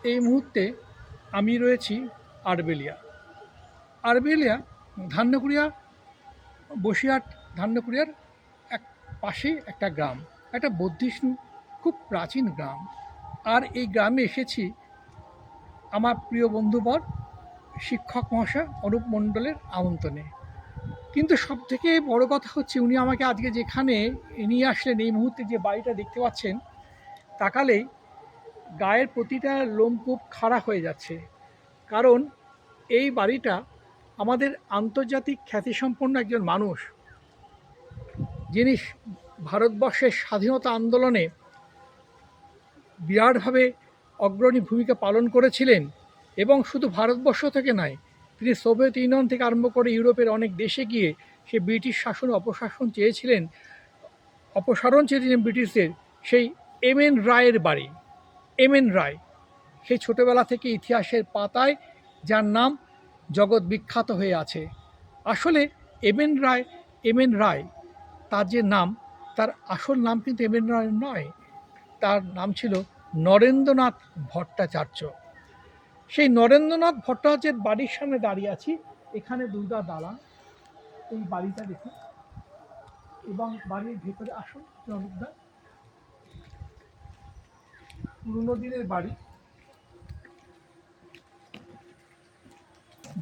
এই মুহূর্তে আমি রয়েছি আড়বেলিয়া। আড়বেলিয়া ধান্যকুড়িয়া বসিরহাট ধান্যকুড়িয়ার এক পাশেই একটা গ্রাম, একটা বদ্ধিষ্ণু খুব প্রাচীন গ্রাম। আর এই গ্রামে এসেছি আমার প্রিয় বন্ধুবর শিক্ষক মহাশয় অনুপ মণ্ডলের আমন্ত্রণে। কিন্তু সবথেকে বড় কথা হচ্ছে উনি আমাকে আজকে যেখানে নিয়ে আসলেন, এই মুহূর্তে যে বাড়িটা দেখতে পাচ্ছেন, তাকালেই গায়ের প্রতিটা লোমকূপ খাড়া হয়ে যাচ্ছে। কারণ এই বাড়িটা আমাদের আন্তর্জাতিক খ্যাতিসম্পন্ন একজন মানুষ, যিনি ভারতবর্ষের স্বাধীনতা আন্দোলনে বিরাটভাবে অগ্রণী ভূমিকা পালন করেছিলেন। এবং শুধু ভারতবর্ষ থেকে নয়, তিনি সোভিয়েত ইউনিয়ন থেকে আরম্ভ করে ইউরোপের অনেক দেশে গিয়ে সে ব্রিটিশ শাসন অপসারণ চেয়েছিলেন ব্রিটিশদের। সেই এম এন রায়ের বাড়ি, এম এন রায়, সেই ছোটোবেলা থেকে ইতিহাসের পাতায় যার নাম জগৎ বিখ্যাত হয়ে আছে। আসলে এম এন রায় তার যে নাম, তার আসল নাম কিন্তু এম এন রায় নয়, তার নাম ছিল নরেন্দ্রনাথ ভট্টাচার্য। সেই নরেন্দ্রনাথ ভট্টাচার্যের বাড়ির সামনে দাঁড়িয়ে আছি। এখানে দুর্গা দালান, এই বাড়িটা দেখুন, এবং বাড়ির ভেতরে আসুন অনুপদা। পুরনো দিনের বাড়ি,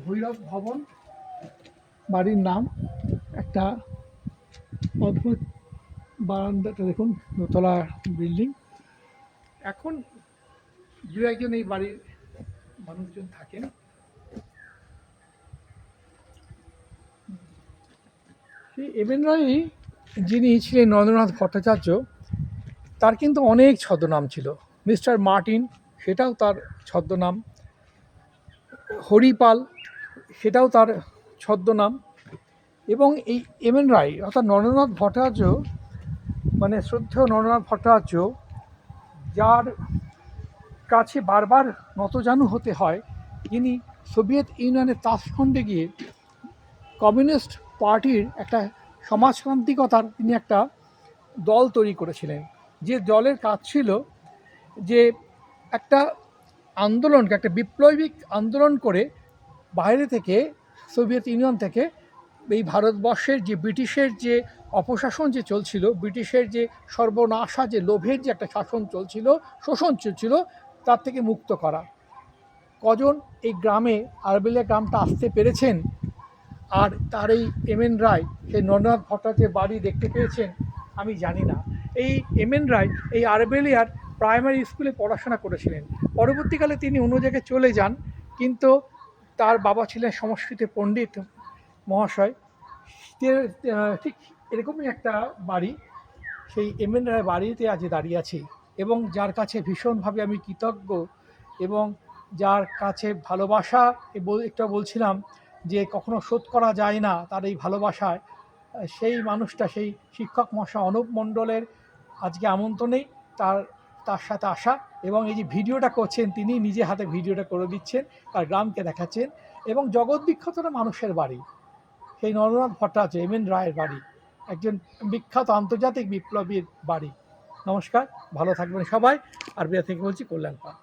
ভৈরব ভবন বাড়ির নাম। একটা অদ্ভুত বারান্দাটা দেখুন, দোতলা বিল্ডিং। এখন দু একজন এই বাড়ির মানুষজন থাকেন। সেই এম এন রায় যিনি ছিলেন নরেন্দ্রনাথ ভট্টাচার্য, তার কিন্তু অনেক ছদ্মনাম ছিল। মিস্টার মার্টিন, সেটাও তার ছদ্মনাম। হরিপাল, সেটাও তার ছদ্মনাম। এবং এই এম এন রায় অর্থাৎ নরেন্দ্রনাথ ভট্টাচার্য, মানে শ্রদ্ধেয় নরেন্দ্রনাথ ভট্টাচার্য, যার কাছে বারবার নতজানু হতে হয়, যিনি সোভিয়েত ইউনিয়নের তাসখণ্ডে গিয়ে কমিউনিস্ট পার্টির একটা সমাজতান্ত্রিকতার তিনি একটা দল তৈরি করেছিলেন। যে দলের কাজ ছিল যে একটা আন্দোলনকে, একটা বিপ্লবিক আন্দোলন করে বাইরে থেকে, সোভিয়েত ইউনিয়ন থেকে এই ভারতবর্ষের যে ব্রিটিশের যে অপশাসন যে চলছিল, ব্রিটিশের যে সর্বনাশা, যে লোভের যে একটা শাসন চলছিল, শোষণ চলছিল, তার থেকে মুক্ত করা। কজন এই গ্রামে, আড়বেলিয়া গ্রামটা আসতে পেরেছেন আর তার এই এম এন রায় সেই নরেন্দ্রনাথ ভট্টাচার্যের বাড়ি দেখতে পেয়েছেন, আমি জানি না। এই এম এন রায় এই আড়বেলিয়ার প্রাইমারি স্কুলে পড়াশোনা করেছিলেন। পরবর্তীকালে তিনি অন্য জায়গায় চলে যান, কিন্তু তার বাবা ছিলেন সংস্কৃত পণ্ডিত মহাশয়। ঠিক এরকমই একটা বাড়ি, সেই এম এন রায় বাড়িতে আজ দাঁড়িয়ে আছি, এবং যার কাছে ভীষণভাবে আমি কৃতজ্ঞ, এবং যার কাছে ভালোবাসা একটা বলছিলাম যে কখনো শোধ করা যায় না তার এই ভালোবাসায়। সেই মানুষটা, সেই শিক্ষক মহাশয় অনুপ মণ্ডলের আজকে আমন্ত্রণেই তার সাথে আসা, এবং এই যে ভিডিওটা করছেন, তিনি নিজে হাতে ভিডিওটা করে দিচ্ছেন, তার গ্রামকে দেখাচ্ছেন। এবং জগৎ বিখ্যাত মানুষের বাড়ি, সেই নরেন্দ্রনাথ ভট্টাচার্য, এম এন রায়ের বাড়ি, একজন বিখ্যাত আন্তর্জাতিক বিপ্লবীর বাড়ি। নমস্কার, ভালো থাকবেন সবাই। আড়বেলিয়া থেকে বলছি, কল্যাণ পাল।